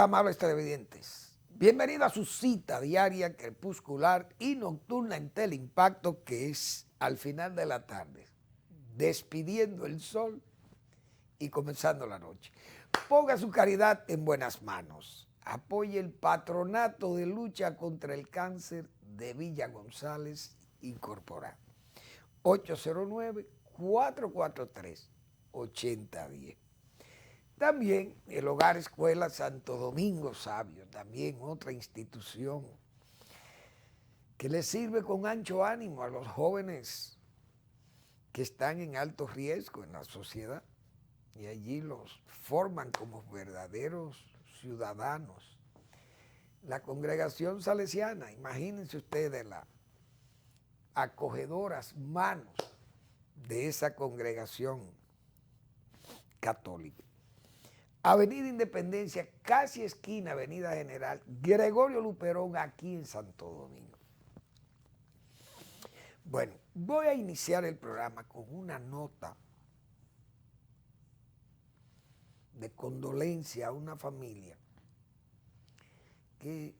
Amables televidentes, bienvenido a su cita diaria, crepuscular y nocturna en Teleimpacto, que es al final de la tarde, despidiendo el sol y comenzando la noche. Ponga su caridad en buenas manos. Apoye el Patronato de Lucha contra el Cáncer de Villa González Incorporado. 809-443-8010. También el Hogar Escuela Santo Domingo Sabio, también otra institución que le sirve con ancho ánimo a los jóvenes que están en alto riesgo en la sociedad y allí los forman como verdaderos ciudadanos. La congregación salesiana, imagínense ustedes las acogedoras manos de esa congregación católica. Avenida Independencia, casi esquina Avenida General Gregorio Luperón, aquí en Santo Domingo. Bueno, voy a iniciar el programa con una nota de condolencia a una familia que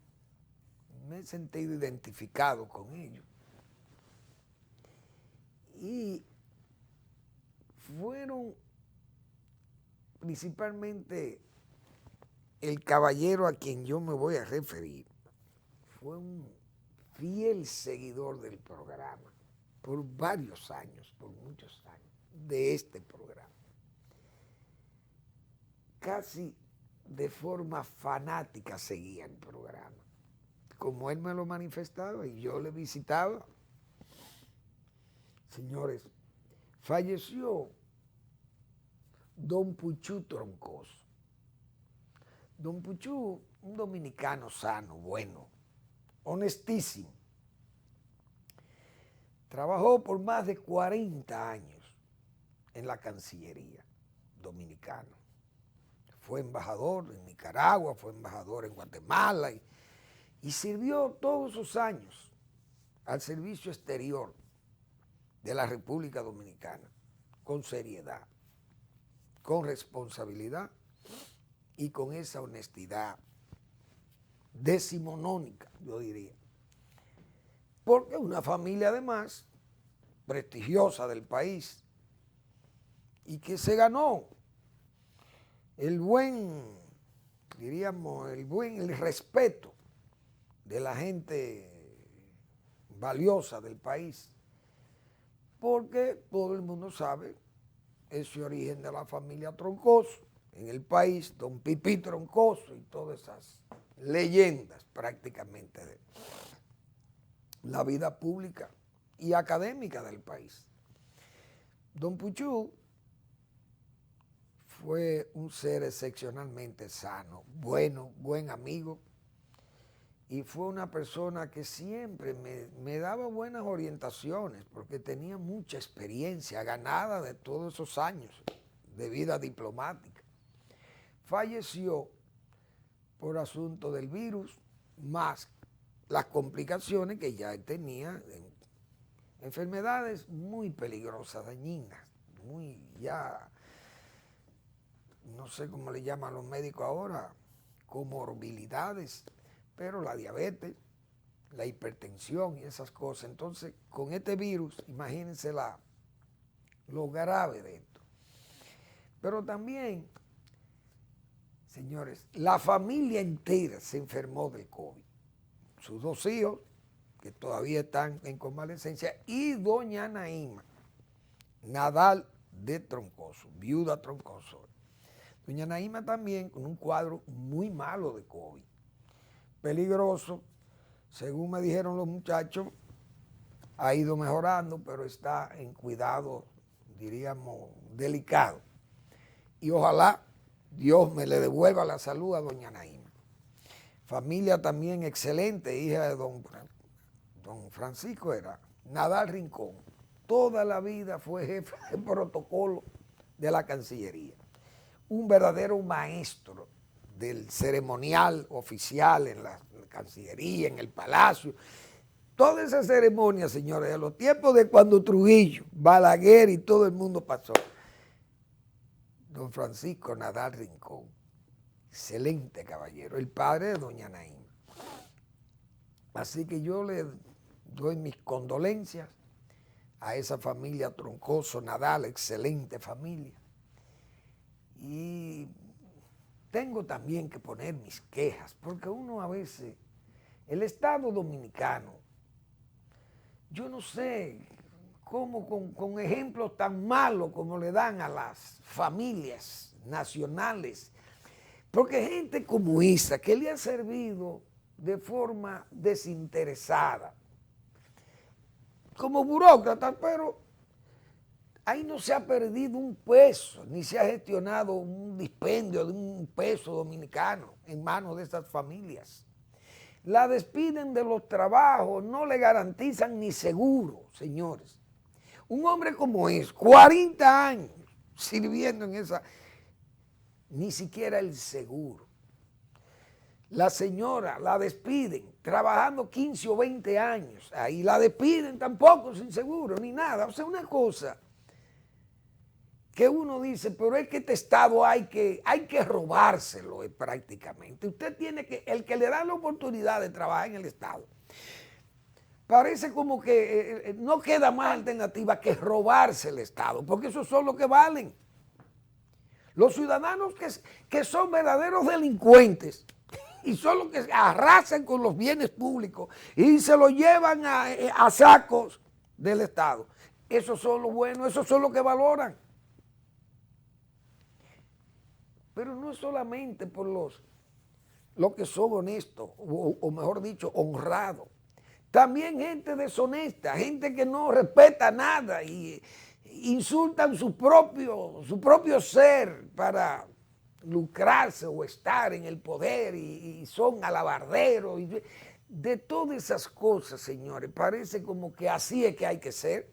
me he sentido identificado con ellos. Y fueron principalmente el caballero a quien yo me voy a referir. Fue un fiel seguidor del programa por varios años, por muchos años, de este programa. Casi de forma fanática seguía el programa. Como él me lo manifestaba y yo le visitaba. Señores, falleció Don Puchú Troncoso. Don Puchú, un dominicano sano, bueno, honestísimo. Trabajó por más de 40 años en la Cancillería dominicana. Fue embajador en Nicaragua, fue embajador en Guatemala y sirvió todos sus años al servicio exterior de la República Dominicana con seriedad, con responsabilidad y con esa honestidad decimonónica, yo diría. Porque una familia además prestigiosa del país y que se ganó el respeto de la gente valiosa del país, porque todo el mundo sabe ese origen de la familia Troncoso en el país, don Pipí Troncoso y todas esas leyendas prácticamente de la vida pública y académica del país. Don Puchú fue un ser excepcionalmente sano, bueno, buen amigo, y fue una persona que siempre me daba buenas orientaciones porque tenía mucha experiencia ganada de todos esos años de vida diplomática. Falleció por asunto del virus, más las complicaciones que ya tenía, enfermedades muy peligrosas, dañinas, muy ya, no sé cómo le llaman los médicos ahora, comorbilidades, pero la diabetes, la hipertensión y esas cosas. Entonces, con este virus, imagínense lo grave de esto. Pero también, señores, la familia entera se enfermó del COVID. Sus dos hijos, que todavía están en convalescencia, y doña Naima Nadal de Troncoso, viuda Troncoso. Doña Naima también con un cuadro muy malo de COVID, peligroso, según me dijeron los muchachos, ha ido mejorando, pero está en cuidado, diríamos, delicado. Y ojalá Dios me le devuelva la salud a doña Naima. Familia también excelente, hija de don Francisco era Nadal Rincón. Toda la vida fue jefe de protocolo de la Cancillería. Un verdadero maestro del ceremonial oficial en la Cancillería, en el Palacio. Toda esa ceremonia, señores, de los tiempos de cuando Trujillo, Balaguer y todo el mundo pasó. Don Francisco Nadal Rincón excelente caballero, el padre de doña Naima. Así que yo le doy mis condolencias a esa familia Troncoso Nadal, excelente familia. Y tengo también que poner mis quejas, porque uno a veces, el Estado Dominicano, yo no sé cómo con ejemplos tan malos como le dan a las familias nacionales, porque gente como esa que le ha servido de forma desinteresada, como burócrata, pero ahí no se ha perdido un peso, ni se ha gestionado un dispendio de un peso dominicano en manos de esas familias. La despiden de los trabajos, no le garantizan ni seguro, señores. Un hombre como es, 40 años sirviendo en esa, ni siquiera el seguro. La señora la despiden trabajando 15 o 20 años, ahí la despiden tampoco sin seguro ni nada. O sea, una cosa que uno dice, pero es que este Estado hay que robárselo prácticamente. Usted tiene que, el que le da la oportunidad de trabajar en el Estado, parece como que no queda más alternativa que robarse el Estado, porque esos son los que valen. Los ciudadanos que son verdaderos delincuentes y son los que arrasan con los bienes públicos y se los llevan a sacos del Estado. Esos son los buenos, esos son los que valoran. Pero no es solamente por los que son honestos, o mejor dicho, honrados. También gente deshonesta, gente que no respeta nada y insultan su propio ser para lucrarse o estar en el poder y son alabarderos. De todas esas cosas, señores, parece como que así es que hay que ser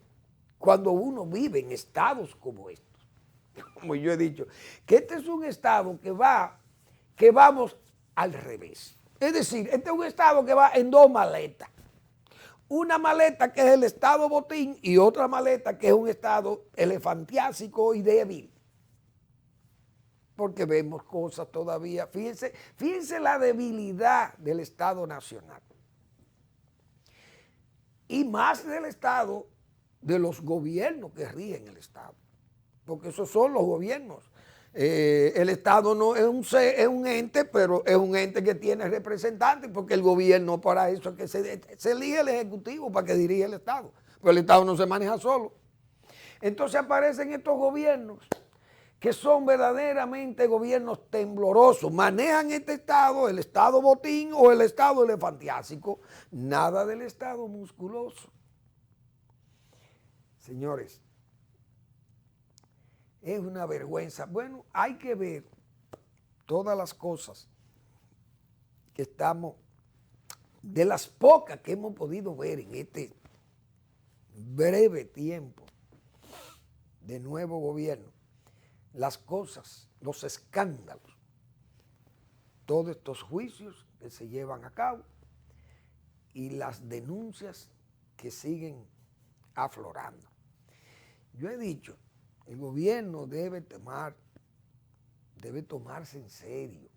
cuando uno vive en estados como estos. Como yo he dicho, que este es un estado que vamos al revés. Es decir, este es un estado que va en dos maletas. Una maleta que es el estado botín y otra maleta que es un estado elefantiásico y débil. Porque vemos cosas todavía. Fíjense la debilidad del Estado Nacional. Y más del Estado, de los gobiernos que rigen el Estado. Porque esos son los gobiernos. El Estado no es un ente, pero es un ente que tiene representantes, porque el gobierno para eso es que se elige el Ejecutivo para que dirija el Estado. Pero el Estado no se maneja solo. Entonces aparecen estos gobiernos que son verdaderamente gobiernos temblorosos. Manejan este Estado, el Estado botín o el Estado elefantiásico. Nada del Estado musculoso. Señores, es una vergüenza. Bueno, hay que ver todas las cosas que estamos, de las pocas que hemos podido ver en este breve tiempo de nuevo gobierno, las cosas, los escándalos, todos estos juicios que se llevan a cabo y las denuncias que siguen aflorando. Yo he dicho, el gobierno debe tomarse en serio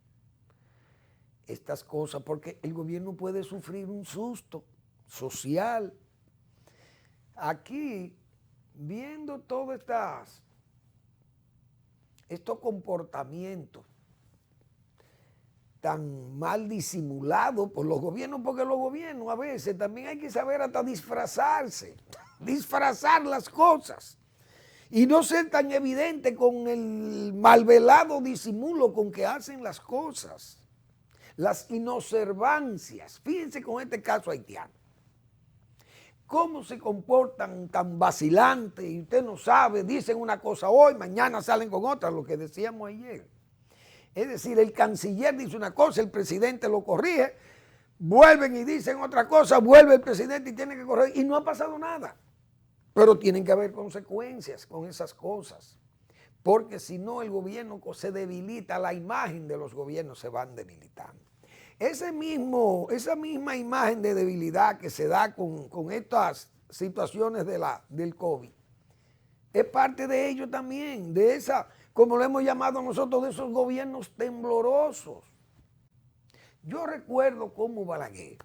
estas cosas, porque el gobierno puede sufrir un susto social. Aquí, viendo todos estos comportamientos tan mal disimulados por los gobiernos, porque los gobiernos a veces también hay que saber hasta disfrazarse, disfrazar las cosas. Y no ser tan evidente con el malvelado disimulo con que hacen las cosas. Las inobservancias. Fíjense con este caso haitiano. Cómo se comportan tan vacilantes y usted no sabe, dicen una cosa hoy, mañana salen con otra, lo que decíamos ayer. Es decir, el canciller dice una cosa, el presidente lo corrige, vuelven y dicen otra cosa, vuelve el presidente y tiene que corregir y no ha pasado nada. Pero tienen que haber consecuencias con esas cosas, porque si no el gobierno se debilita, la imagen de los gobiernos se van debilitando. Esa misma imagen de debilidad que se da con estas situaciones del COVID, es parte de ello también, de esa como lo hemos llamado nosotros, de esos gobiernos temblorosos. Yo recuerdo cómo Balaguer,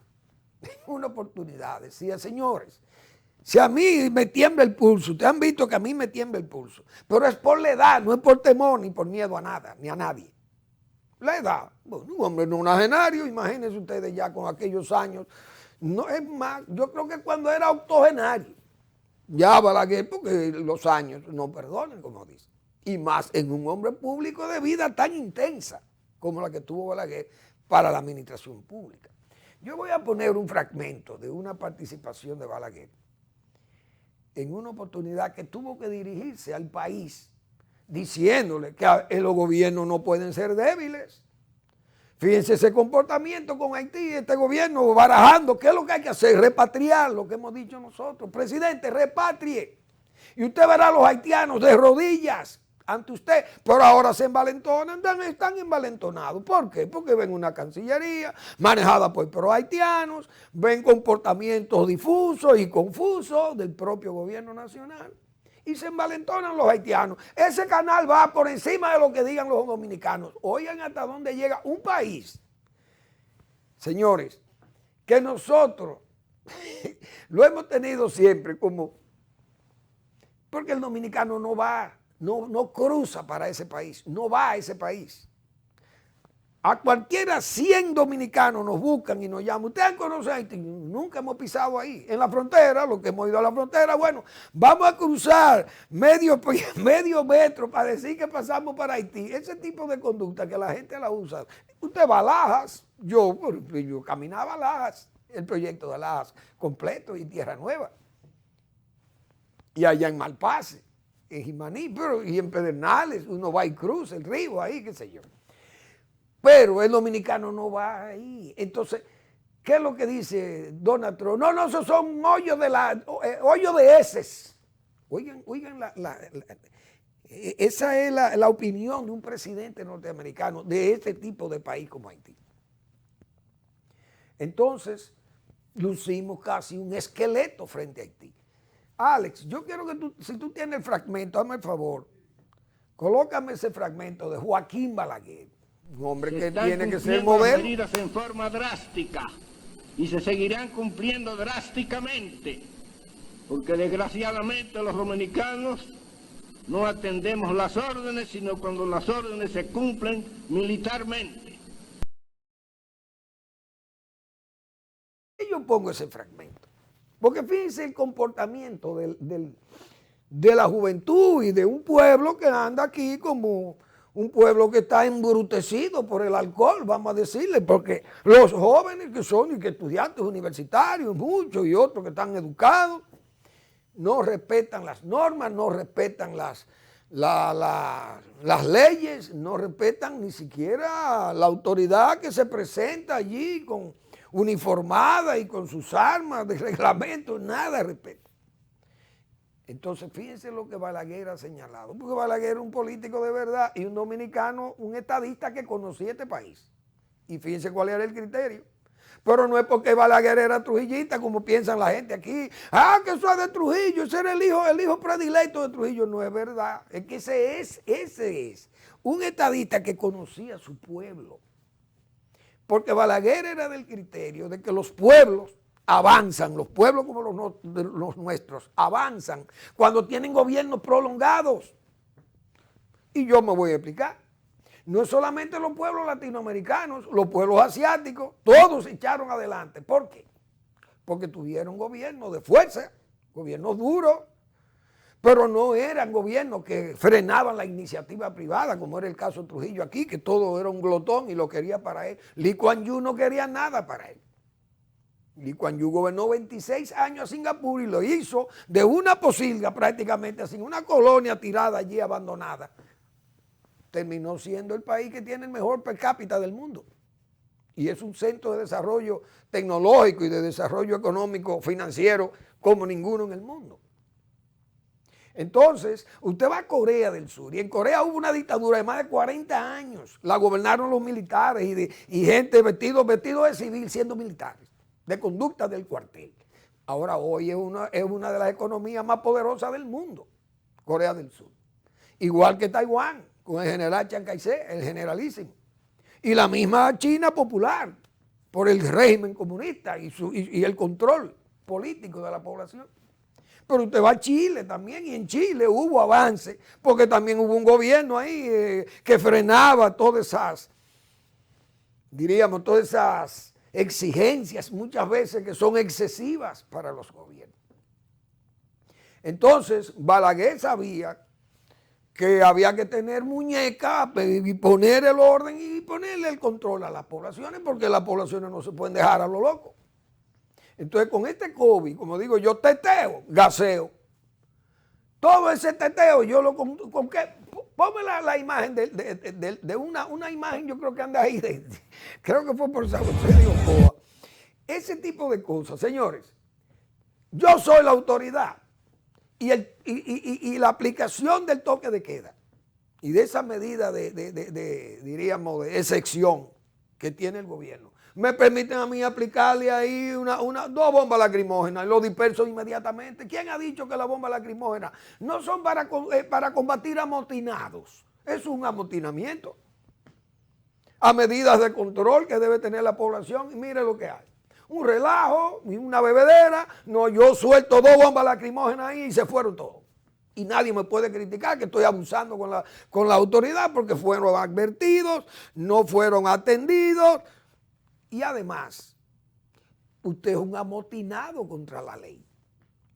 en una oportunidad, decía, señores, si a mí me tiembla el pulso, ustedes han visto que a mí me tiembla el pulso, pero es por la edad, no es por temor ni por miedo a nada, ni a nadie. La edad, bueno, un hombre nonagenario, imagínense ustedes ya con aquellos años, no es más, yo creo que cuando era octogenario, ya Balaguer, porque los años no perdonan, como dice, y más en un hombre público de vida tan intensa como la que tuvo Balaguer para la administración pública. Yo voy a poner un fragmento de una participación de Balaguer en una oportunidad que tuvo que dirigirse al país diciéndole que los gobiernos no pueden ser débiles. Fíjense ese comportamiento con Haití, este gobierno barajando, ¿qué es lo que hay que hacer? Repatriar, lo que hemos dicho nosotros. Presidente, repatrie. Y usted verá a los haitianos de rodillas ante usted, pero ahora se envalentonan, están envalentonados. ¿Por qué? Porque ven una cancillería manejada por pro-haitianos, ven comportamientos difusos y confusos del propio gobierno nacional y se envalentonan los haitianos. Ese canal va por encima de lo que digan los dominicanos. Oigan hasta dónde llega un país, señores, que nosotros lo hemos tenido siempre como, porque el dominicano no va, no cruza para ese país, no va a ese país. A cualquiera 100 dominicanos nos buscan y nos llaman. ¿Ustedes conocen Haití? Nunca hemos pisado ahí. En la frontera, lo que hemos ido a la frontera, bueno, vamos a cruzar medio metro para decir que pasamos para Haití. Ese tipo de conducta que la gente la usa. Usted va a Lajas, yo caminaba a Lajas, el proyecto de Lajas completo y Tierra Nueva. Y allá en Malpase, en Jimaní, pero y en Pedernales, uno va y cruza el río ahí, qué sé yo. Pero el dominicano no va ahí. Entonces, ¿qué es lo que dice Donald Trump? No, esos son hoyos de heces. Oigan, esa es la opinión de un presidente norteamericano de este tipo de país como Haití. Entonces, lucimos casi un esqueleto frente a Haití. Alex, yo quiero que tú, si tú tienes el fragmento, hazme el favor, colócame ese fragmento de Joaquín Balaguer. Un hombre que tiene que ser modelo. Las medidas en forma drástica y se seguirán cumpliendo drásticamente, porque desgraciadamente los dominicanos no atendemos las órdenes, sino cuando las órdenes se cumplen militarmente. Y yo pongo ese fragmento, porque fíjense el comportamiento de la juventud y de un pueblo que anda aquí como un pueblo que está embrutecido por el alcohol, vamos a decirle, porque los jóvenes que son y que estudiantes universitarios, muchos y otros que están educados, no respetan las normas, no respetan las leyes, no respetan ni siquiera la autoridad que se presenta allí con uniformada y con sus armas de reglamento, nada respeta. Entonces, fíjense lo que Balaguer ha señalado, porque Balaguer era un político de verdad y un dominicano, un estadista que conocía este país. Y fíjense cuál era el criterio. Pero no es porque Balaguer era trujillista, como piensan la gente aquí. Ah, que eso es de Trujillo, ese era el hijo predilecto de Trujillo. No es verdad. Es que ese es un estadista que conocía a su pueblo. Porque Balaguer era del criterio de que los pueblos avanzan, los pueblos como los nuestros, avanzan cuando tienen gobiernos prolongados. Y yo me voy a explicar. No es solamente los pueblos latinoamericanos, los pueblos asiáticos, todos se echaron adelante. ¿Por qué? Porque tuvieron gobiernos de fuerza, gobiernos duros, pero no eran gobiernos que frenaban la iniciativa privada, como era el caso de Trujillo aquí, que todo era un glotón y lo quería para él. Lee Kuan Yew no quería nada para él. Lee Kuan Yew gobernó 26 años a Singapur y lo hizo de una posilga prácticamente, así, una colonia tirada allí abandonada. Terminó siendo el país que tiene el mejor per cápita del mundo. Y es un centro de desarrollo tecnológico y de desarrollo económico financiero como ninguno en el mundo. Entonces, usted va a Corea del Sur y en Corea hubo una dictadura de más de 40 años. La gobernaron los militares y gente vestido de civil siendo militares, de conducta del cuartel. Ahora hoy es una de las economías más poderosas del mundo, Corea del Sur. Igual que Taiwán, con el general Chiang Kai-shek, el generalísimo. Y la misma China popular, por el régimen comunista y el control político de la población. Pero usted va a Chile también, y en Chile hubo avance, porque también hubo un gobierno ahí que frenaba todas esas, diríamos, todas esas exigencias muchas veces que son excesivas para los gobiernos. Entonces, Balaguer sabía que había que tener muñeca y poner el orden y ponerle el control a las poblaciones, porque las poblaciones no se pueden dejar a lo loco. Entonces, con este COVID, como digo, yo teteo, gaseo. Todo ese teteo, yo lo... ¿Con qué? Ponme la imagen de una imagen, yo creo que anda ahí, creo que fue por San José de Ocoa. Ese tipo de cosas, señores, yo soy la autoridad y la aplicación del toque de queda y de esa medida diríamos, de excepción que tiene el gobierno, me permiten a mí aplicarle ahí dos bombas lacrimógenas y lo disperso inmediatamente. ¿Quién ha dicho que las bombas lacrimógenas no son para combatir amotinados? Es un amotinamiento a medidas de control que debe tener la población, y mire lo que hay. Un relajo y una bebedera. No, yo suelto dos bombas lacrimógenas ahí y se fueron todos. Y nadie me puede criticar que estoy abusando con la autoridad, porque fueron advertidos, no fueron atendidos. Y además, usted es un amotinado contra la ley.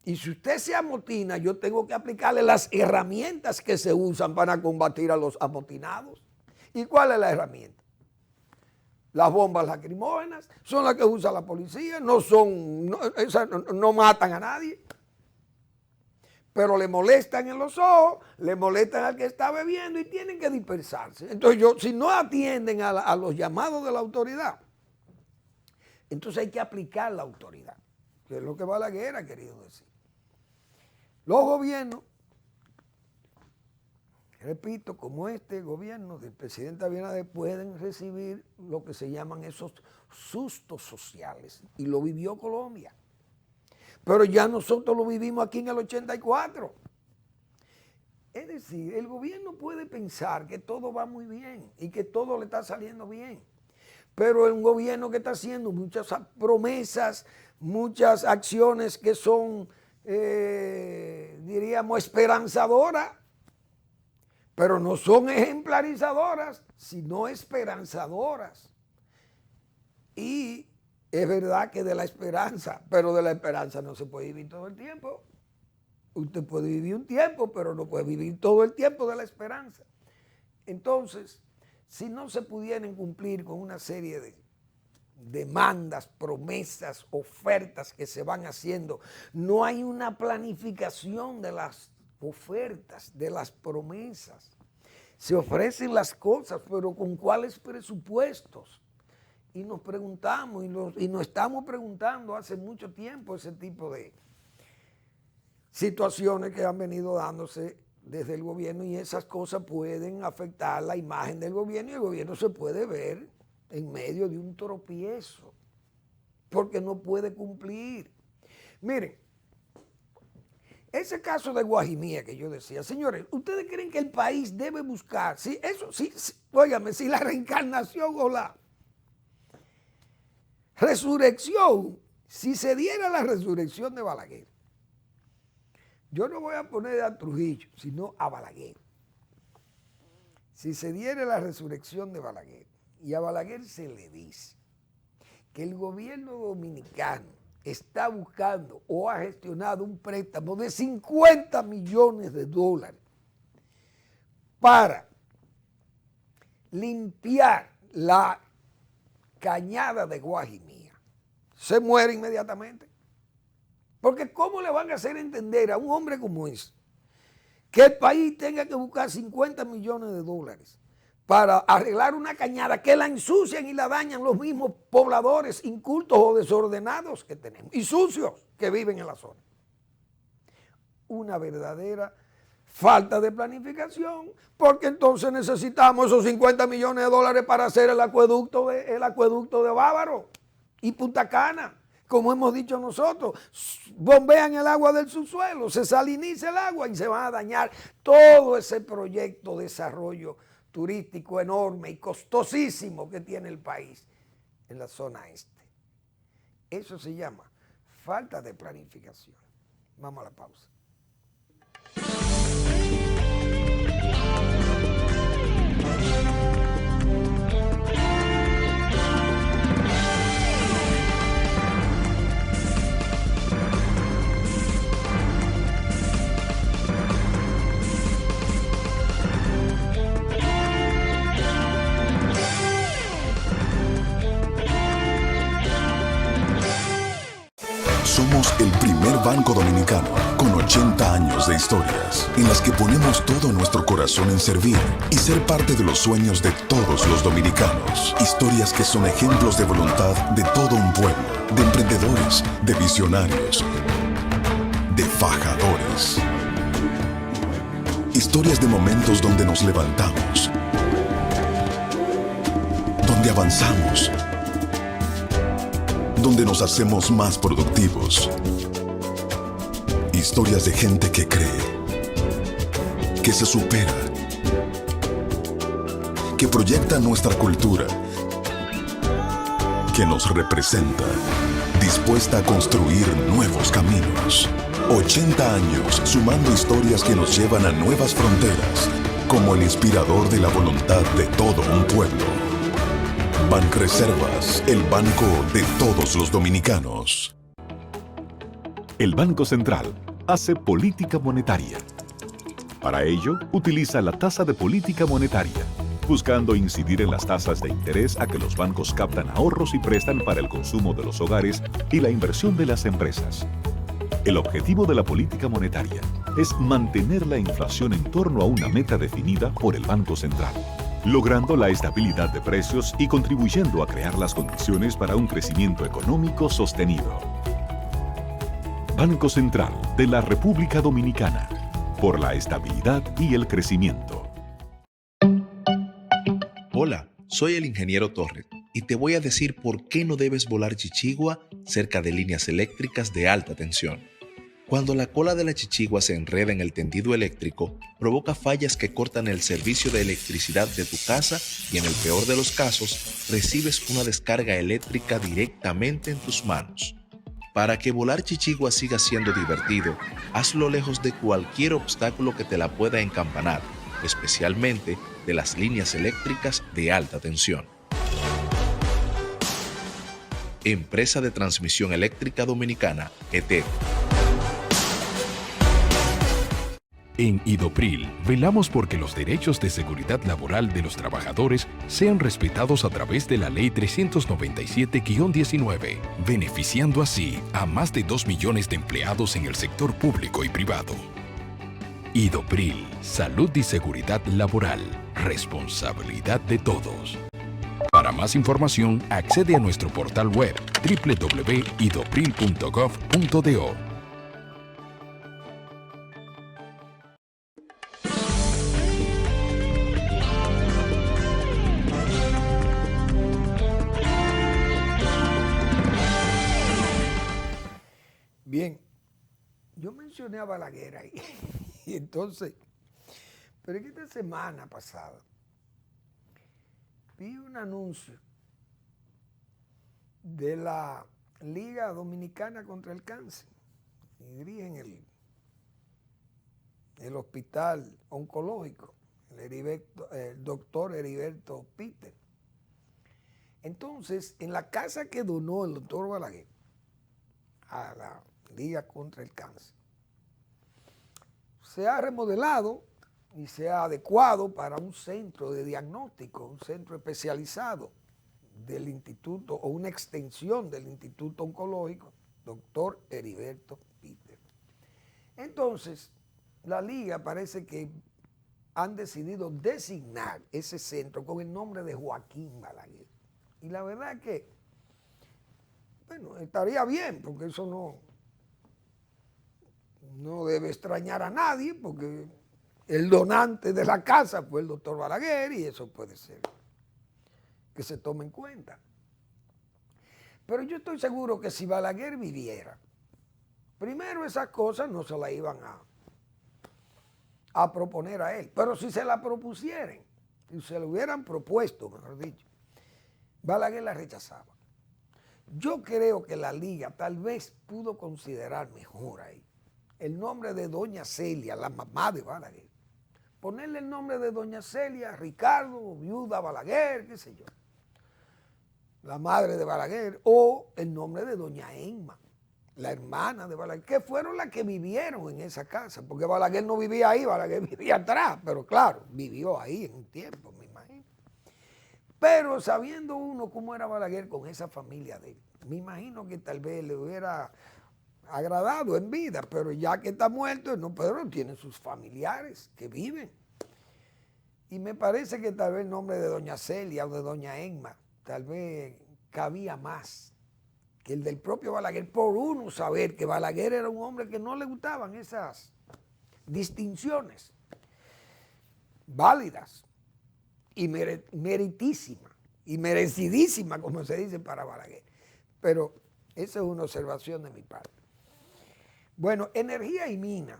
Y si usted se amotina, yo tengo que aplicarle las herramientas que se usan para combatir a los amotinados. ¿Y cuál es la herramienta? Las bombas lacrimógenas son las que usa la policía, no matan a nadie, pero le molestan en los ojos, le molestan al que está bebiendo y tienen que dispersarse. Entonces, si no atienden a los llamados de la autoridad, entonces hay que aplicar la autoridad, que es lo que Balaguer ha querido decir. Los gobiernos, repito, como este gobierno del presidente Abinader, pueden recibir lo que se llaman esos sustos sociales, y lo vivió Colombia. Pero ya nosotros lo vivimos aquí en el 84. Es decir, el gobierno puede pensar que todo va muy bien y que todo le está saliendo bien, pero es un gobierno que está haciendo muchas promesas, muchas acciones que son, diríamos, esperanzadoras, pero no son ejemplarizadoras, sino esperanzadoras. Y es verdad que de la esperanza, pero de la esperanza no se puede vivir todo el tiempo. Usted puede vivir un tiempo, pero no puede vivir todo el tiempo de la esperanza. Entonces, si no se pudieran cumplir con una serie de demandas, promesas, ofertas que se van haciendo, no hay una planificación de las ofertas, de las promesas. Se ofrecen las cosas, pero ¿con cuáles presupuestos? Y nos preguntamos, y nos estamos preguntando hace mucho tiempo ese tipo de situaciones que han venido dándose desde el gobierno, y esas cosas pueden afectar la imagen del gobierno, y el gobierno se puede ver en medio de un tropiezo, porque no puede cumplir. Miren, ese caso de Guajimía que yo decía, señores, ¿ustedes creen que el país debe buscar, óigame, si la reencarnación o la resurrección, si se diera la resurrección de Balaguer, yo no voy a poner a Trujillo, sino a Balaguer. Si se diera la resurrección de Balaguer y a Balaguer se le dice que el gobierno dominicano está buscando o ha gestionado un préstamo de 50 millones de dólares para limpiar la cañada de Guajimía, se muere inmediatamente. Porque ¿cómo le van a hacer entender a un hombre como ese que el país tenga que buscar 50 millones de dólares para arreglar una cañada que la ensucian y la dañan los mismos pobladores incultos o desordenados que tenemos y sucios que viven en la zona? Una verdadera falta de planificación, porque entonces necesitamos esos 50 millones de dólares para hacer el acueducto de Bávaro y Punta Cana, como hemos dicho nosotros, bombean el agua del subsuelo, se saliniza el agua y se va a dañar todo ese proyecto de desarrollo turístico enorme y costosísimo que tiene el país en la zona este. Eso se llama falta de planificación. Vamos a la pausa. Somos el primer banco dominicano con 80 años de historias en las que ponemos todo nuestro corazón en servir y ser parte de los sueños de todos los dominicanos. Historias que son ejemplos de voluntad de todo un pueblo, de emprendedores, de visionarios, de fajadores. Historias de momentos donde nos levantamos, donde avanzamos, donde nos hacemos más productivos. Historias de gente que cree, que se supera, que proyecta nuestra cultura, que nos representa, dispuesta a construir nuevos caminos. 80 años sumando historias que nos llevan a nuevas fronteras, como el inspirador de la voluntad de todo un pueblo. Banreservas, el banco de todos los dominicanos. El Banco Central hace política monetaria. Para ello, utiliza la tasa de política monetaria, buscando incidir en las tasas de interés a que los bancos captan ahorros y prestan para el consumo de los hogares y la inversión de las empresas. El objetivo de la política monetaria es mantener la inflación en torno a una meta definida por el Banco Central, logrando la estabilidad de precios y contribuyendo a crear las condiciones para un crecimiento económico sostenido. Banco Central de la República Dominicana, por la estabilidad y el crecimiento. Hola, soy el ingeniero Torres y te voy a decir por qué no debes volar chichigua cerca de líneas eléctricas de alta tensión. Cuando la cola de la chichigua se enreda en el tendido eléctrico, provoca fallas que cortan el servicio de electricidad de tu casa y en el peor de los casos, recibes una descarga eléctrica directamente en tus manos. Para que volar chichigua siga siendo divertido, hazlo lejos de cualquier obstáculo que te la pueda encampanar, especialmente de las líneas eléctricas de alta tensión. Empresa de Transmisión Eléctrica Dominicana, ETED. En Idopril, velamos porque los derechos de seguridad laboral de los trabajadores sean respetados a través de la Ley 397-19, beneficiando así a más de 2 millones de empleados en el sector público y privado. Idopril, salud y seguridad laboral, responsabilidad de todos. Para más información, accede a nuestro portal web www.idopril.gov.do. Bien, yo mencioné a Balaguer ahí, y entonces, pero es que esta semana pasada vi un anuncio de la Liga Dominicana contra el Cáncer, y dirigen el hospital oncológico, el doctor Heriberto Peter. Entonces, en la casa que donó el doctor Balaguer a la Liga contra el Cáncer, se ha remodelado y se ha adecuado para un centro de diagnóstico, un centro especializado del instituto o una extensión del Instituto Oncológico, doctor Heriberto Peter. Entonces, la Liga parece que han decidido designar ese centro con el nombre de Joaquín Balaguer. Y la verdad que, bueno, estaría bien, porque eso no debe extrañar a nadie, porque el donante de la casa fue el doctor Balaguer y eso puede ser que se tome en cuenta. Pero yo estoy seguro que si Balaguer viviera, primero esas cosas no se las iban a proponer a él, pero si se la propusieran, si se lo hubieran propuesto, mejor dicho, Balaguer la rechazaba. Yo creo que la liga tal vez pudo considerar mejor ahí el nombre de doña Celia, la mamá de Balaguer. Ponerle el nombre de doña Celia, Ricardo, viuda Balaguer, qué sé yo, la madre de Balaguer, o el nombre de doña Emma, la hermana de Balaguer, que fueron las que vivieron en esa casa, porque Balaguer no vivía ahí, Balaguer vivía atrás, pero claro, vivió ahí en un tiempo, me imagino. Pero sabiendo uno cómo era Balaguer con esa familia de él, me imagino que tal vez le hubiera agradado en vida, pero ya que está muerto, no, Pedro tiene sus familiares que viven. Y me parece que tal vez el nombre de doña Celia o de doña Emma, tal vez cabía más que el del propio Balaguer, por uno saber que Balaguer era un hombre que no le gustaban esas distinciones válidas y meritísimas y merecidísimas, como se dice para Balaguer. Pero esa es una observación de mi parte. Bueno, Energía y Minas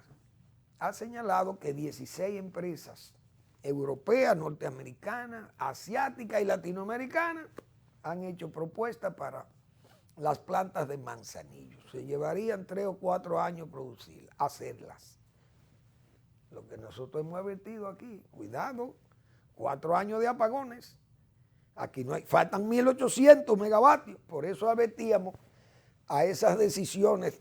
ha señalado que 16 empresas europeas, norteamericanas, asiáticas y latinoamericanas han hecho propuestas para las plantas de Manzanillo. Se llevarían 3 o 4 años producirlas, hacerlas. Lo que nosotros hemos advertido aquí, cuidado, 4 años de apagones. Aquí no hay, faltan 1.800 megavatios, por eso advertíamos a esas decisiones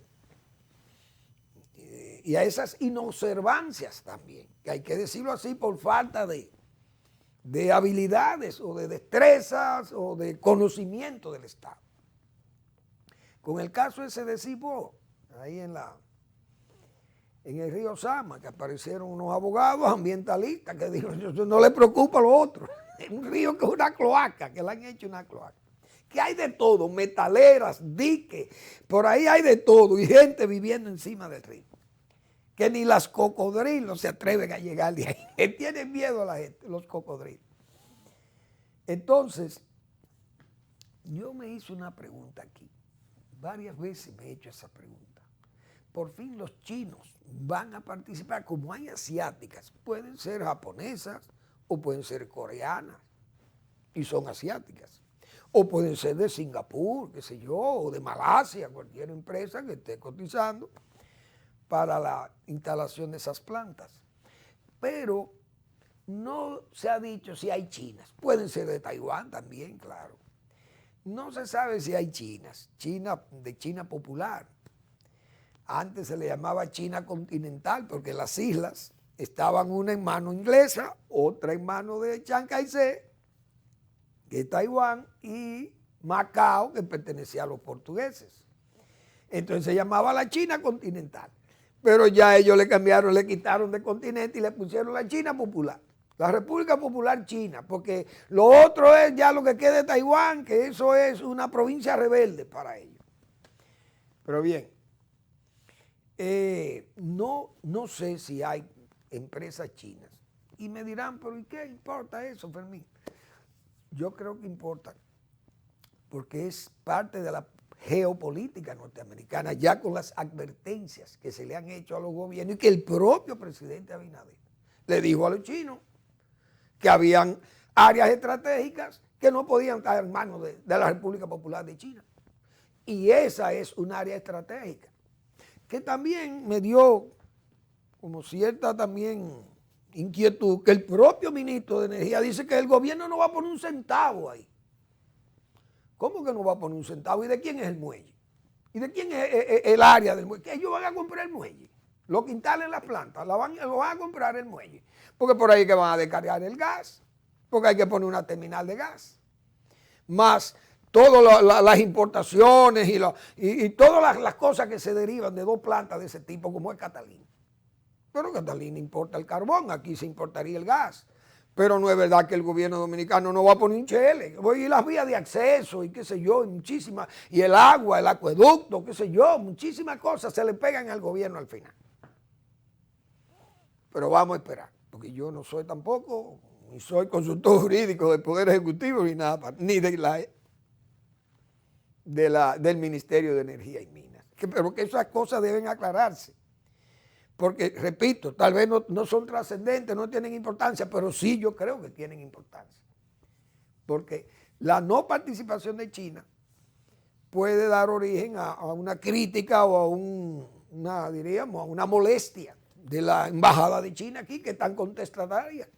y a esas inobservancias también, que hay que decirlo así por falta de habilidades o de destrezas o de conocimiento del Estado. Con el caso ese de Cibó, ahí en el río Sama, que aparecieron unos abogados ambientalistas que dijeron, no le preocupa lo otro, es un río que es una cloaca, que le han hecho una cloaca. Que hay de todo, metaleras, diques, por ahí hay de todo y gente viviendo encima del río. Que ni las cocodrilos se atreven a llegar de ahí, que tienen miedo a la gente, los cocodrilos. Entonces, yo me hice una pregunta aquí, varias veces me he hecho esa pregunta. Por fin los chinos van a participar, como hay asiáticas, pueden ser japonesas o pueden ser coreanas y son asiáticas. O pueden ser de Singapur, qué sé yo, o de Malasia, cualquier empresa que esté cotizando para la instalación de esas plantas. Pero no se ha dicho si hay chinas. Pueden ser de Taiwán también, claro. No se sabe si hay chinas. De China popular. Antes se le llamaba China continental porque las islas estaban una en mano inglesa, otra en mano de Chiang Kai-shek, que es Taiwán, y Macao, que pertenecía a los portugueses. Entonces se llamaba la China continental. Pero ya ellos le cambiaron, le quitaron de continente y le pusieron la China popular. La República Popular China, porque lo otro es ya lo que queda de Taiwán, que eso es una provincia rebelde para ellos. Pero bien, no sé si hay empresas chinas. Y me dirán, pero ¿y qué importa eso, Fermín? Yo creo que importa, porque es parte de la geopolítica norteamericana, ya con las advertencias que se le han hecho a los gobiernos y que el propio presidente Abinader le dijo a los chinos que habían áreas estratégicas que no podían estar en manos de la República Popular de China. Y esa es un área estratégica, que también me dio como cierta también inquietud, que el propio ministro de Energía dice que el gobierno no va a poner un centavo ahí. ¿Cómo que no va a poner un centavo? ¿Y de quién es el muelle? ¿Y de quién es el área del muelle? Que ellos van a comprar el muelle. Lo que instalen las plantas, lo van a comprar el muelle. Porque por ahí que van a descargar el gas. Porque hay que poner una terminal de gas. Más todas las importaciones y todas las cosas que se derivan de 2 plantas de ese tipo, como es Catalina. Pero Catalina importa el carbón, aquí se importaría el gas. Pero no es verdad que el gobierno dominicano no va a poner un chele. Y las vías de acceso y qué sé yo, y muchísimas, y el agua, el acueducto, qué sé yo, muchísimas cosas se le pegan al gobierno al final. Pero vamos a esperar, porque yo no soy tampoco, ni soy consultor jurídico del Poder Ejecutivo, ni nada, ni de la del Ministerio de Energía y Minas. Pero que esas cosas deben aclararse. Porque, repito, tal vez no son trascendentes, no tienen importancia, pero sí yo creo que tienen importancia. Porque la no participación de China puede dar origen a una crítica o a una molestia de la embajada de China aquí, que es tan contestataria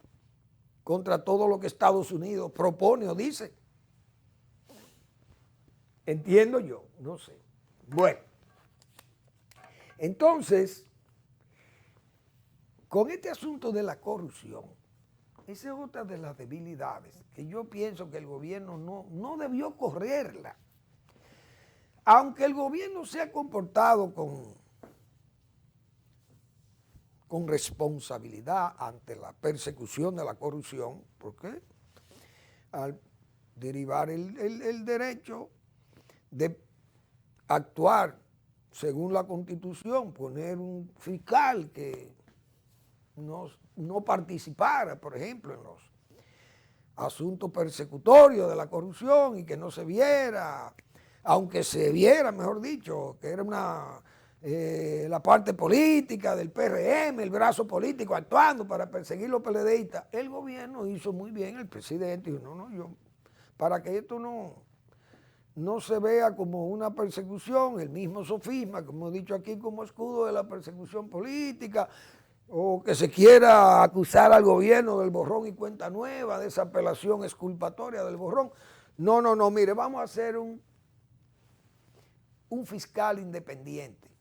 contra todo lo que Estados Unidos propone o dice. Entiendo yo, no sé. Bueno, entonces, con este asunto de la corrupción, esa es otra de las debilidades que yo pienso que el gobierno no debió correrla. Aunque el gobierno se ha comportado con responsabilidad ante la persecución de la corrupción, porque al derivar el derecho de actuar según la Constitución, poner un fiscal que no participara, por ejemplo, en los asuntos persecutorios de la corrupción y que no se viera, aunque se viera, mejor dicho, que era la parte política del PRM, el brazo político actuando para perseguir los PLDistas. El gobierno hizo muy bien, el presidente dijo, para que esto no se vea como una persecución, el mismo sofisma, como he dicho aquí, como escudo de la persecución política, o que se quiera acusar al gobierno del borrón y cuenta nueva, de esa apelación exculpatoria del borrón. No, mire, vamos a hacer un fiscal independiente.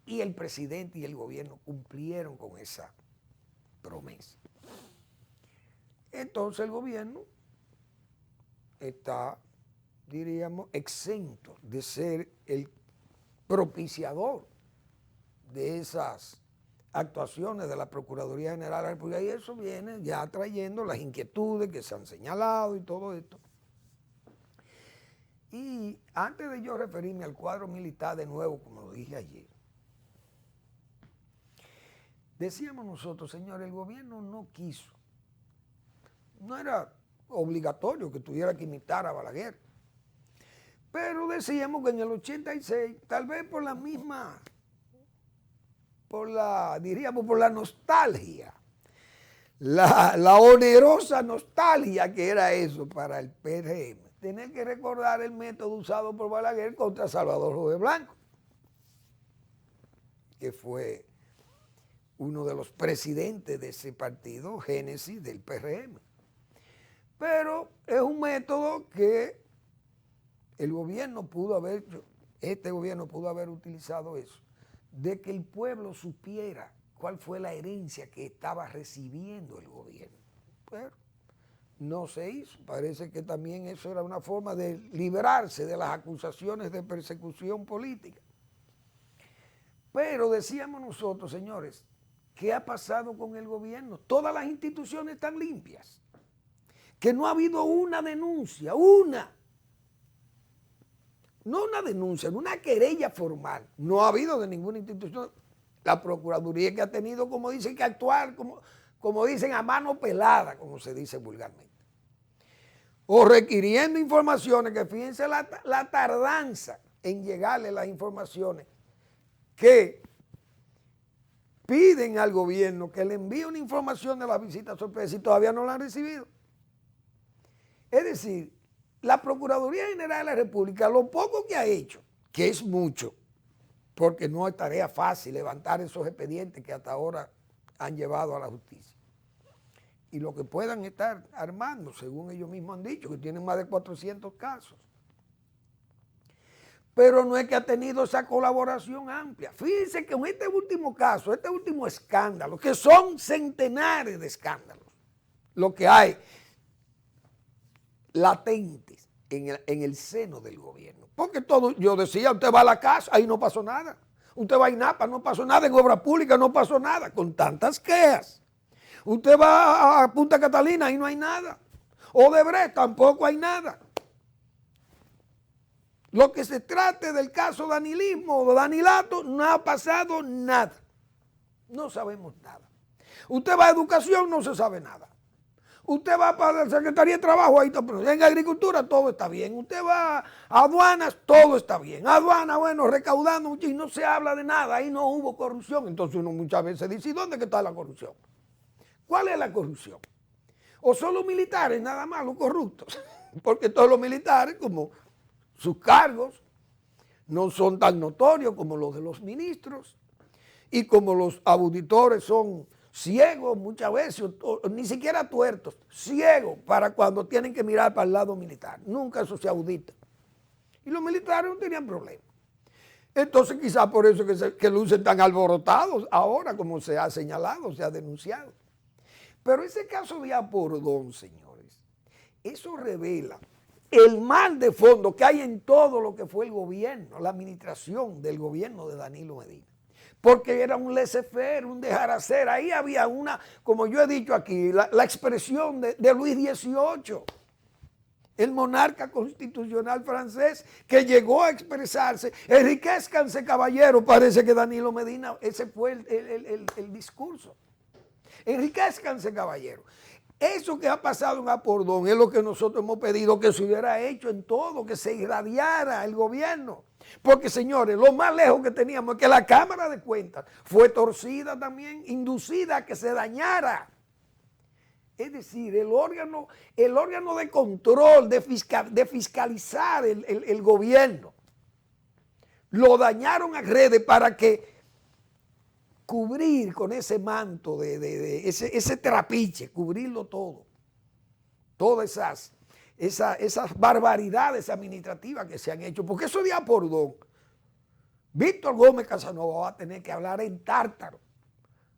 Y el presidente y el gobierno cumplieron con esa promesa. Entonces el gobierno está, diríamos, exento de ser el propiciador de esas actuaciones de la Procuraduría General de la República, y eso viene ya trayendo las inquietudes que se han señalado y todo esto. Y antes de yo referirme al cuadro militar de nuevo, como lo dije ayer, decíamos nosotros, señores, el gobierno no quiso, no era obligatorio que tuviera que imitar a Balaguer, pero decíamos que en el 86, tal vez por la nostalgia, la onerosa nostalgia que era eso para el PRM, tener que recordar el método usado por Balaguer contra Salvador José Blanco, que fue uno de los presidentes de ese partido, génesis del PRM. Pero es un método que este gobierno pudo haber utilizado eso, de que el pueblo supiera cuál fue la herencia que estaba recibiendo el gobierno. Pero no se hizo. Parece que también eso era una forma de librarse de las acusaciones de persecución política. Pero decíamos nosotros, señores, ¿qué ha pasado con el gobierno? Todas las instituciones están limpias. Que no ha habido una denuncia, no una denuncia, no una querella formal. No ha habido de ninguna institución. La Procuraduría que ha tenido, como dicen, que actuar, como dicen, a mano pelada, como se dice vulgarmente. O requiriendo informaciones, que fíjense la tardanza en llegarle las informaciones que piden al gobierno que le envíe una información de la visita sorpresa y todavía no la han recibido. Es decir, la Procuraduría General de la República, lo poco que ha hecho, que es mucho, porque no es tarea fácil levantar esos expedientes que hasta ahora han llevado a la justicia, y lo que puedan estar armando, según ellos mismos han dicho, que tienen más de 400 casos. Pero no es que ha tenido esa colaboración amplia. Fíjense que en este último caso, este último escándalo, que son centenares de escándalos, lo que hay latentes en el seno del gobierno. Porque todo, yo decía, usted va a la casa, ahí no pasó nada. Usted va a INAPA, no pasó nada. En obra pública no pasó nada, con tantas quejas. Usted va a Punta Catalina, ahí no hay nada. Odebrecht, tampoco hay nada. Lo que se trate del caso Danilismo o Danilato, no ha pasado nada. No sabemos nada. Usted va a educación, no se sabe nada. Usted va para la Secretaría de Trabajo, ahí está, pero en Agricultura todo está bien. Usted va a aduanas, todo está bien. Aduanas, bueno, recaudando, y no se habla de nada, ahí no hubo corrupción. Entonces uno muchas veces dice, ¿y dónde que está la corrupción? ¿Cuál es la corrupción? ¿O son los militares nada más los corruptos? Porque todos los militares, como sus cargos no son tan notorios como los de los ministros, y como los auditores son ciegos muchas veces, o ni siquiera tuertos, ciegos para cuando tienen que mirar para el lado militar. Nunca eso se audita. Y los militares no tenían problema. Entonces quizás por eso que lucen tan alborotados ahora, como se ha señalado, se ha denunciado. Pero ese caso de Apordón, señores, eso revela el mal de fondo que hay en todo lo que fue el gobierno, la administración del gobierno de Danilo Medina. Porque era un laissez-faire, un dejar hacer. Ahí había una, como yo he dicho aquí, la expresión de Luis XVIII, el monarca constitucional francés, que llegó a expresarse, enriquezcanse caballero, parece que Danilo Medina, ese fue el discurso. Enriquezcanse caballero. Eso que ha pasado en Apordón es lo que nosotros hemos pedido que se hubiera hecho en todo, que se irradiara el gobierno. Porque, señores, lo más lejos que teníamos es que la Cámara de Cuentas fue torcida también, inducida a que se dañara. Es decir, el órgano de control, de fiscalizar el gobierno, lo dañaron a redes para que cubrir con ese manto, ese trapiche, cubrirlo todo. Todas esas barbaridades administrativas que se han hecho. Porque eso de Apordón, Víctor Gómez Casanova va a tener que hablar en tártaro,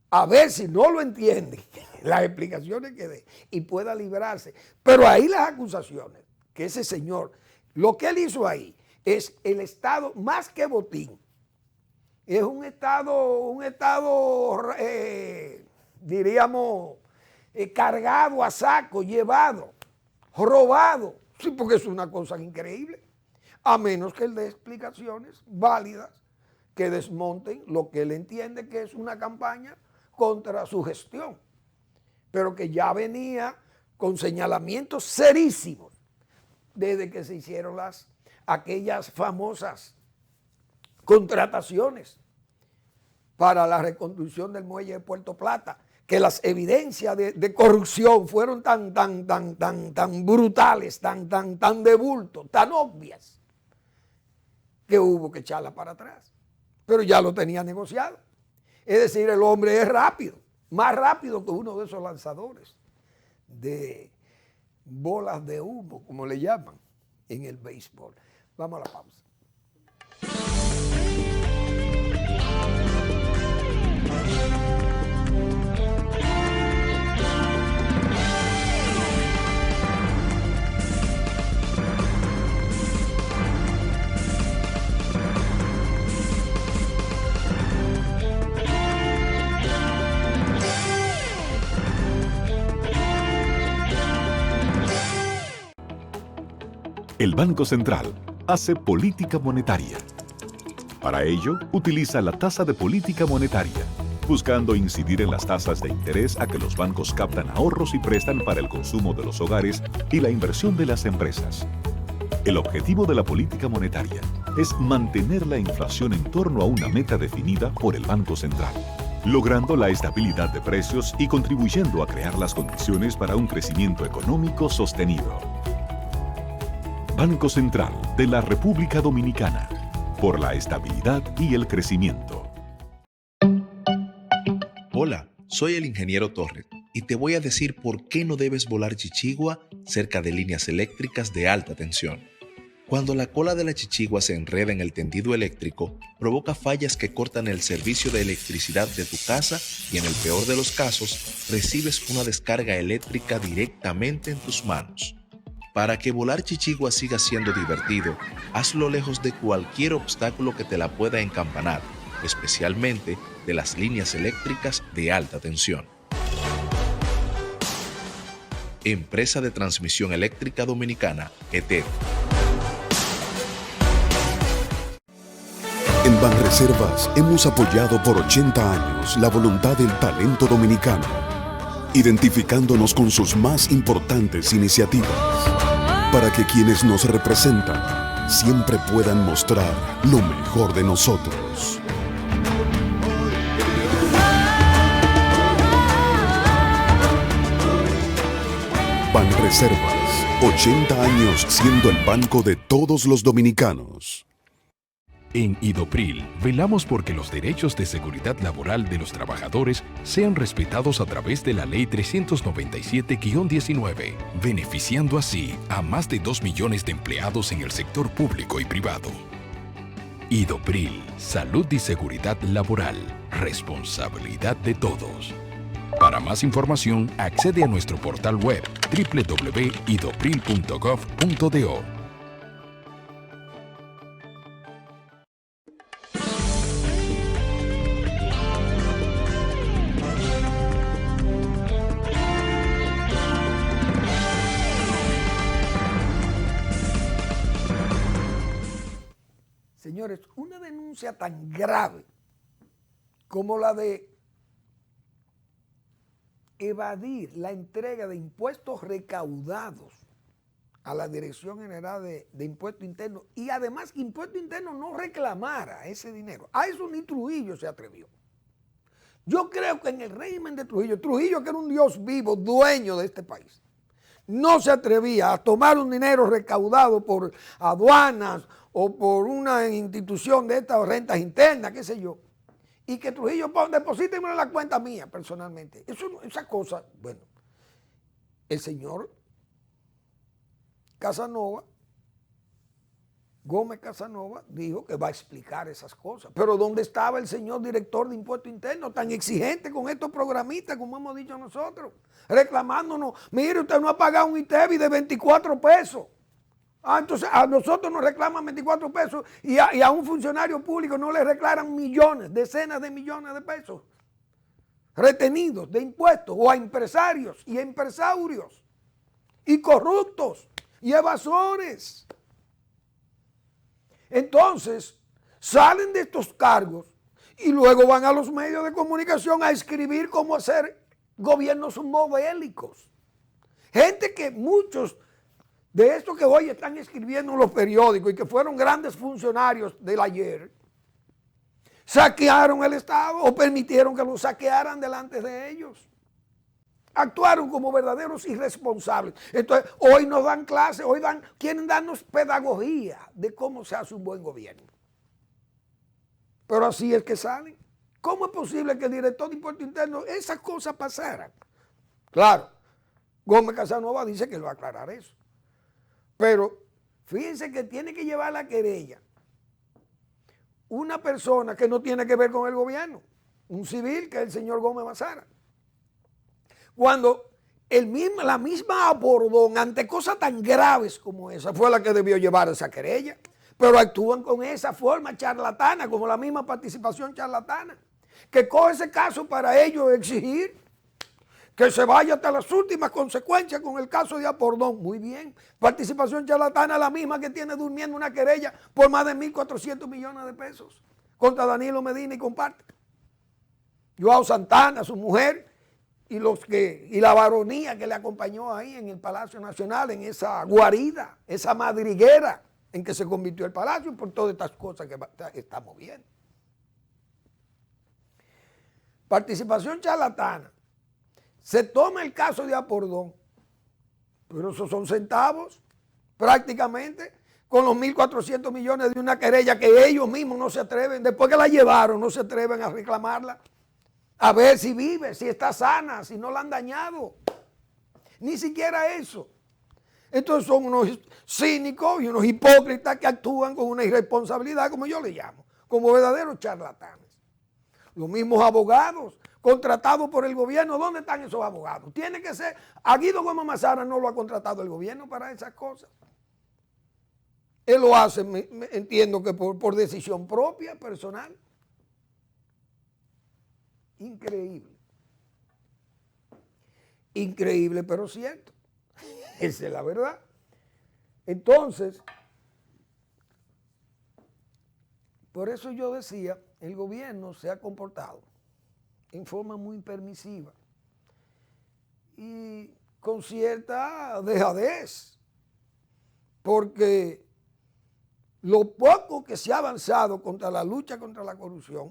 a ver si no lo entiende, las explicaciones que dé, y pueda librarse. Pero ahí las acusaciones, que ese señor, lo que él hizo ahí, es el Estado más que botín. Es un Estado diríamos, cargado a saco, llevado, robado. Sí, porque es una cosa increíble. A menos que él dé explicaciones válidas que desmonten lo que él entiende que es una campaña contra su gestión. Pero que ya venía con señalamientos serísimos desde que se hicieron aquellas famosas contrataciones para la reconstrucción del muelle de Puerto Plata, que las evidencias de corrupción fueron tan brutales, tan de bulto, tan obvias, que hubo que echarla para atrás. Pero ya lo tenía negociado. Es decir, el hombre es rápido, más rápido que uno de esos lanzadores de bolas de humo, como le llaman en el béisbol. Vamos a la pausa. El Banco Central hace política monetaria. Para ello, utiliza la tasa de política monetaria, buscando incidir en las tasas de interés a que los bancos captan ahorros y prestan para el consumo de los hogares y la inversión de las empresas. El objetivo de la política monetaria es mantener la inflación en torno a una meta definida por el Banco Central, logrando la estabilidad de precios y contribuyendo a crear las condiciones para un crecimiento económico sostenido. Banco Central de la República Dominicana, por la estabilidad y el crecimiento. Hola, soy el ingeniero Torres y te voy a decir por qué no debes volar chichigua cerca de líneas eléctricas de alta tensión. Cuando la cola de la chichigua se enreda en el tendido eléctrico, provoca fallas que cortan el servicio de electricidad de tu casa y en el peor de los casos, recibes una descarga eléctrica directamente en tus manos. Para que volar chichigua siga siendo divertido, hazlo lejos de cualquier obstáculo que te la pueda encampanar, especialmente de las líneas eléctricas de alta tensión. Empresa de Transmisión Eléctrica Dominicana, ETED. En Banreservas hemos apoyado por 80 años la voluntad del talento dominicano, identificándonos con sus más importantes iniciativas, para que quienes nos representan siempre puedan mostrar lo mejor de nosotros. Banreservas, 80 años siendo el banco de todos los dominicanos. En Idopril, velamos porque los derechos de seguridad laboral de los trabajadores sean respetados a través de la Ley 397-19, beneficiando así a más de 2 millones de empleados en el sector público y privado. Idopril, salud y seguridad laboral, responsabilidad de todos. Para más información, accede a nuestro portal web www.idopril.gov.do. Señores, una denuncia tan grave como la de evadir la entrega de impuestos recaudados a la Dirección General de Impuestos Internos y además que Impuestos Internos no reclamara ese dinero. A eso ni Trujillo se atrevió. Yo creo que en el régimen de Trujillo, Trujillo que era un Dios vivo, dueño de este país, no se atrevía a tomar un dinero recaudado por aduanas o por una institución de estas rentas internas, qué sé yo, y que Trujillo deposíteme en la cuenta mía personalmente. Esa cosa, bueno, el señor Casanova, Gómez Casanova, dijo que va a explicar esas cosas. Pero ¿dónde estaba el señor director de Impuestos Internos tan exigente con estos programistas, como hemos dicho nosotros? Reclamándonos, mire, usted no ha pagado un ITEVI de 24 pesos. Entonces a nosotros nos reclaman 24 pesos y a un funcionario público no le reclaman millones, decenas de millones de pesos retenidos de impuestos, o a empresarios y empresarios y corruptos y evasores. Entonces salen de estos cargos y luego van a los medios de comunicación a escribir cómo hacer gobiernos modélicos. Gente que muchos de estos que hoy están escribiendo en los periódicos y que fueron grandes funcionarios del ayer, saquearon el Estado o permitieron que lo saquearan delante de ellos. Actuaron como verdaderos irresponsables. Entonces, hoy nos dan clases, quieren darnos pedagogía de cómo se hace un buen gobierno. Pero así es que salen. ¿Cómo es posible que el director de Impuestos Internos esas cosas pasaran? Claro, Gómez Casanova dice que lo va a aclarar eso. Pero fíjense que tiene que llevar la querella una persona que no tiene que ver con el gobierno, un civil que es el señor Gómez Mazara. Cuando la misma Bordón, ante cosas tan graves como esa, fue la que debió llevar esa querella, pero actúan con esa forma charlatana, como la misma participación charlatana, que coge ese caso para ellos exigir que se vaya hasta las últimas consecuencias con el caso de Apordón. Muy bien. Participación charlatana, la misma que tiene durmiendo una querella por más de 1.400 millones de pesos contra Danilo Medina y comparte. Joao Santana, su mujer, y la varonía que le acompañó ahí en el Palacio Nacional, en esa guarida, esa madriguera en que se convirtió el palacio por todas estas cosas que estamos viendo. Participación charlatana. Se toma el caso de Apordón, pero esos son centavos, prácticamente, con los 1.400 millones de una querella que ellos mismos no se atreven, después que la llevaron, no se atreven a reclamarla, a ver si vive, si está sana, si no la han dañado. Ni siquiera eso. Entonces son unos cínicos y unos hipócritas que actúan con una irresponsabilidad, como yo le llamo, como verdaderos charlatanes. Los mismos abogados contratados por el gobierno, ¿dónde están esos abogados? Tiene que ser, a Guido Gómez Mazara no lo ha contratado el gobierno para esas cosas. Él lo hace, entiendo que por decisión propia, personal. Increíble. Increíble, pero cierto. Esa es la verdad. Entonces, por eso yo decía, el gobierno se ha comportado en forma muy permisiva. y con cierta dejadez, porque lo poco que se ha avanzado contra la lucha contra la corrupción,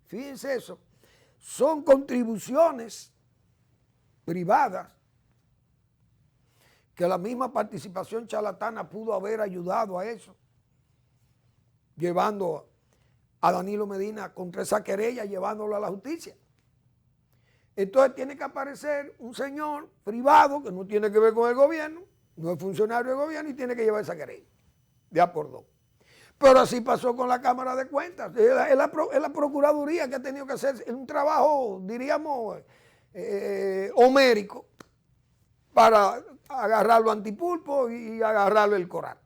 fíjense eso, son contribuciones privadas que la misma participación charlatana pudo haber ayudado a eso, llevando a Danilo Medina contra esa querella, llevándolo a la justicia. Entonces tiene que aparecer un señor privado que no tiene que ver con el gobierno, no es funcionario del gobierno y tiene que llevar esa querella, de a por dos. Pero así pasó con la Cámara de Cuentas. Es la Procuraduría que ha tenido que hacer un trabajo, diríamos, homérico, para agarrarlo antipulpo y agarrarlo el coral.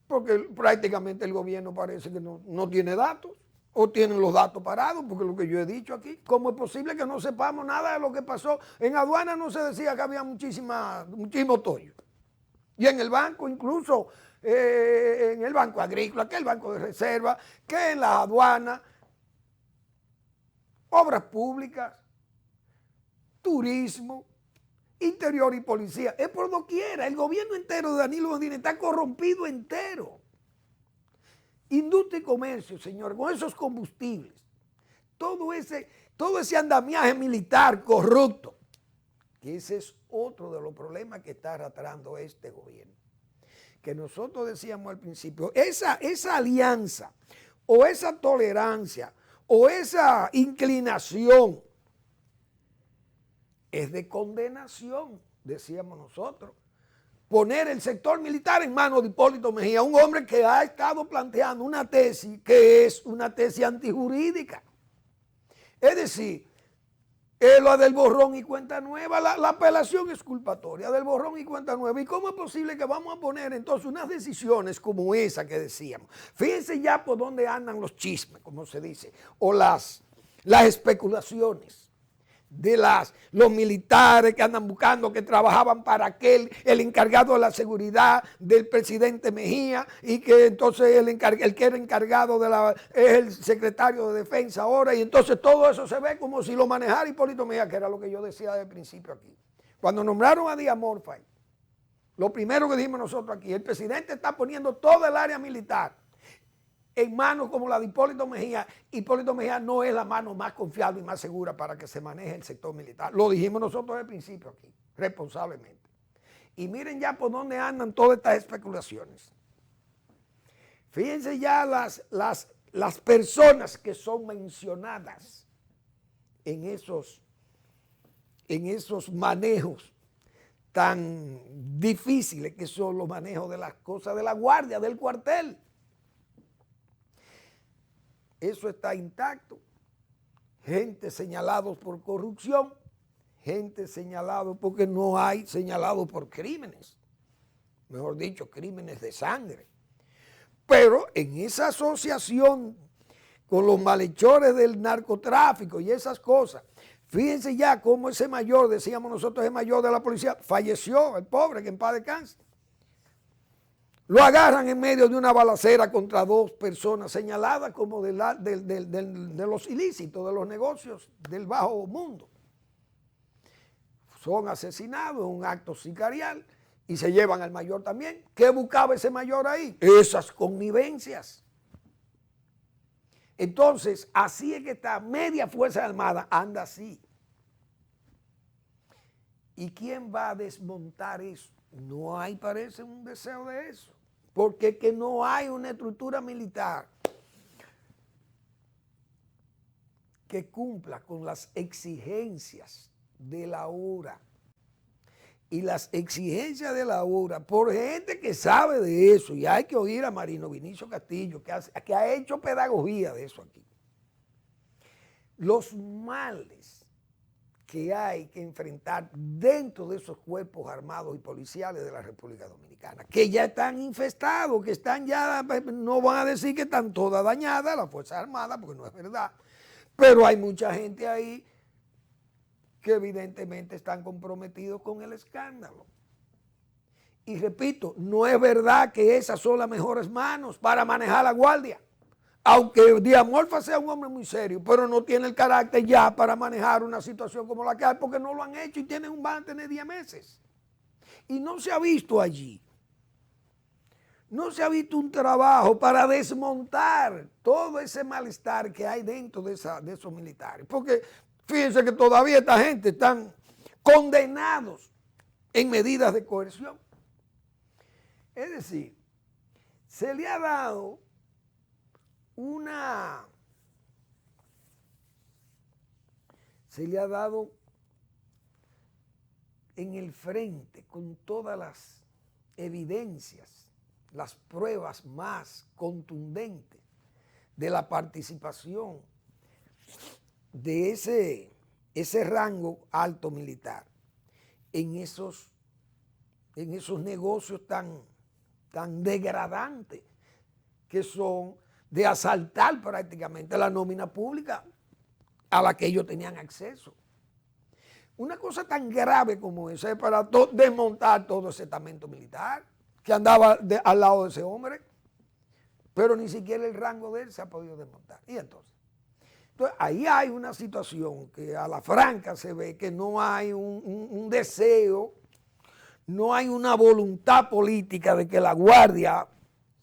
Porque prácticamente el gobierno parece que no tiene datos, o tienen los datos parados, porque lo que yo he dicho aquí, ¿cómo es posible que no sepamos nada de lo que pasó? En aduana no se decía que había muchísimo tollo. Y en el banco, incluso en el banco agrícola, que el banco de reserva, que en la aduana, obras públicas, turismo, interior y policía, es por doquiera. El gobierno entero de Danilo Medina está corrompido entero. Industria y comercio, señor, con esos combustibles, todo ese andamiaje militar corrupto, que ese es otro de los problemas que está arrastrando este gobierno. Que nosotros decíamos al principio, esa alianza o esa tolerancia o esa inclinación es de condenación, decíamos nosotros. Poner el sector militar en manos de Hipólito Mejía, un hombre que ha estado planteando una tesis que es una tesis antijurídica. Es decir, la del borrón y cuenta nueva, la apelación exculpatoria del borrón y cuenta nueva. ¿Y cómo es posible que vamos a poner entonces unas decisiones como esa que decíamos? Fíjense ya por dónde andan los chismes, como se dice, o las especulaciones de los militares que andan buscando, que trabajaban para el encargado de la seguridad del presidente Mejía, y que entonces el que era encargado es el secretario de defensa ahora, y entonces todo eso se ve como si lo manejara Hipólito Mejía, que era lo que yo decía desde el principio aquí. Cuando nombraron a Díaz Morfay, lo primero que dijimos nosotros aquí, el presidente está poniendo todo el área militar en manos como la de Hipólito Mejía. Hipólito Mejía no es la mano más confiable y más segura para que se maneje el sector militar. Lo dijimos nosotros al principio aquí, responsablemente. Y miren ya por dónde andan todas estas especulaciones. Fíjense ya las personas que son mencionadas en esos manejos tan difíciles que son los manejos de las cosas de la guardia, del cuartel. Eso está intacto. Gente señalados por corrupción, gente señalado porque no hay señalados por crímenes, mejor dicho, crímenes de sangre. Pero en esa asociación con los malhechores del narcotráfico y esas cosas, fíjense ya cómo ese mayor, decíamos nosotros, el mayor de la policía, falleció, el pobre, que en paz descanse. Lo agarran en medio de una balacera contra dos personas señaladas como de los ilícitos, de los negocios del bajo mundo. Son asesinados, un acto sicarial, y se llevan al mayor también. ¿Qué buscaba ese mayor ahí? Esas connivencias. Entonces, así es que está media Fuerza Armada, anda así. ¿Y quién va a desmontar eso? No hay, parece, un deseo de eso, porque es que no hay una estructura militar que cumpla con las exigencias de la hora. Y las exigencias de la hora, por gente que sabe de eso, y hay que oír a Marino Vinicio Castillo, que ha hecho pedagogía de eso aquí. Los males que hay que enfrentar dentro de esos cuerpos armados y policiales de la República Dominicana, que ya están infestados, que están ya, no van a decir que están todas dañadas las Fuerzas Armadas, porque no es verdad, pero hay mucha gente ahí que evidentemente están comprometidos con el escándalo. Y repito, no es verdad que esas son las mejores manos para manejar la guardia. Aunque Díaz Morfa sea un hombre muy serio, pero no tiene el carácter ya para manejar una situación como la que hay, porque no lo han hecho y van a tener 10 meses. Y no se ha visto allí. No se ha visto un trabajo para desmontar todo ese malestar que hay dentro de esos militares. Porque fíjense que todavía esta gente están condenados en medidas de coerción. Es decir, se le ha dado en el frente con todas las evidencias, las pruebas más contundentes de la participación de ese rango alto militar en esos negocios tan degradantes que son de asaltar prácticamente la nómina pública a la que ellos tenían acceso. Una cosa tan grave como esa es para desmontar todo ese estamento militar que andaba al lado de ese hombre, pero ni siquiera el rango de él se ha podido desmontar. Y entonces ahí hay una situación que a la franca se ve que no hay un deseo, no hay una voluntad política de que la Guardia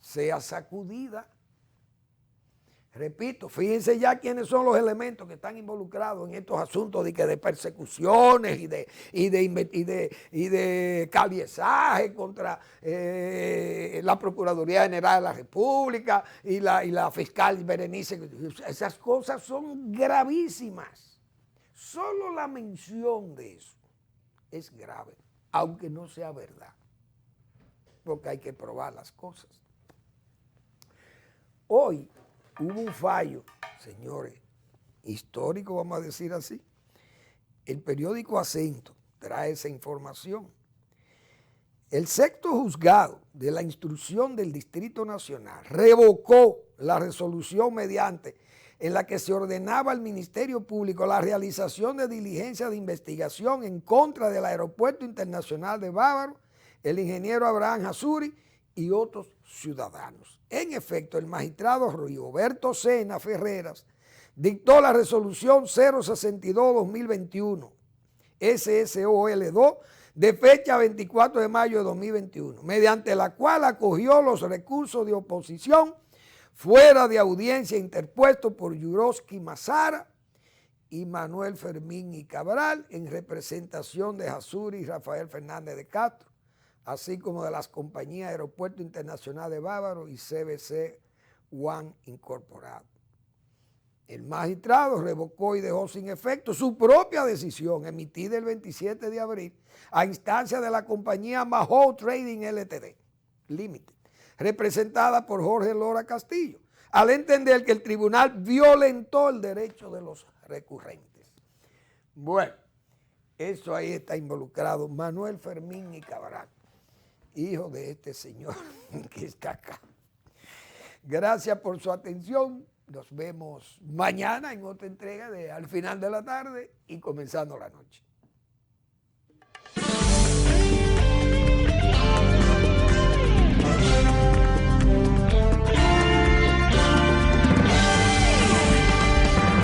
sea sacudida. Repito, fíjense ya quiénes son los elementos que están involucrados en estos asuntos de persecuciones y de caliezaje contra la Procuraduría General de la República y la fiscal Berenice. Esas cosas son gravísimas. Solo la mención de eso es grave, aunque no sea verdad, porque hay que probar las cosas. Hoy hubo un fallo, señores, histórico, vamos a decir así. El periódico Acento trae esa información. El sexto juzgado de la instrucción del Distrito Nacional revocó la resolución mediante en la que se ordenaba al Ministerio Público la realización de diligencias de investigación en contra del Aeropuerto Internacional de Bávaro, el ingeniero Abraham Hassuri y otros ciudadanos. En efecto, el magistrado Rigoberto Sena Ferreras dictó la resolución 062-2021, SSOL2, de fecha 24 de mayo de 2021, mediante la cual acogió los recursos de oposición fuera de audiencia interpuestos por Yuroski Mazara y Manuel Fermín y Cabral en representación de Hassuri y Rafael Fernández de Castro, así como de las compañías Aeropuerto Internacional de Bávaro y CBC One Incorporado. El magistrado revocó y dejó sin efecto su propia decisión emitida el 27 de abril a instancia de la compañía Mahou Trading Ltd. Limited, representada por Jorge Lora Castillo, al entender que el tribunal violentó el derecho de los recurrentes. Bueno, eso ahí está involucrado Manuel Fermín y Cabral, hijo de este señor que está acá. Gracias por su atención. Nos vemos mañana en otra entrega de Al Final de la Tarde y comenzando la noche.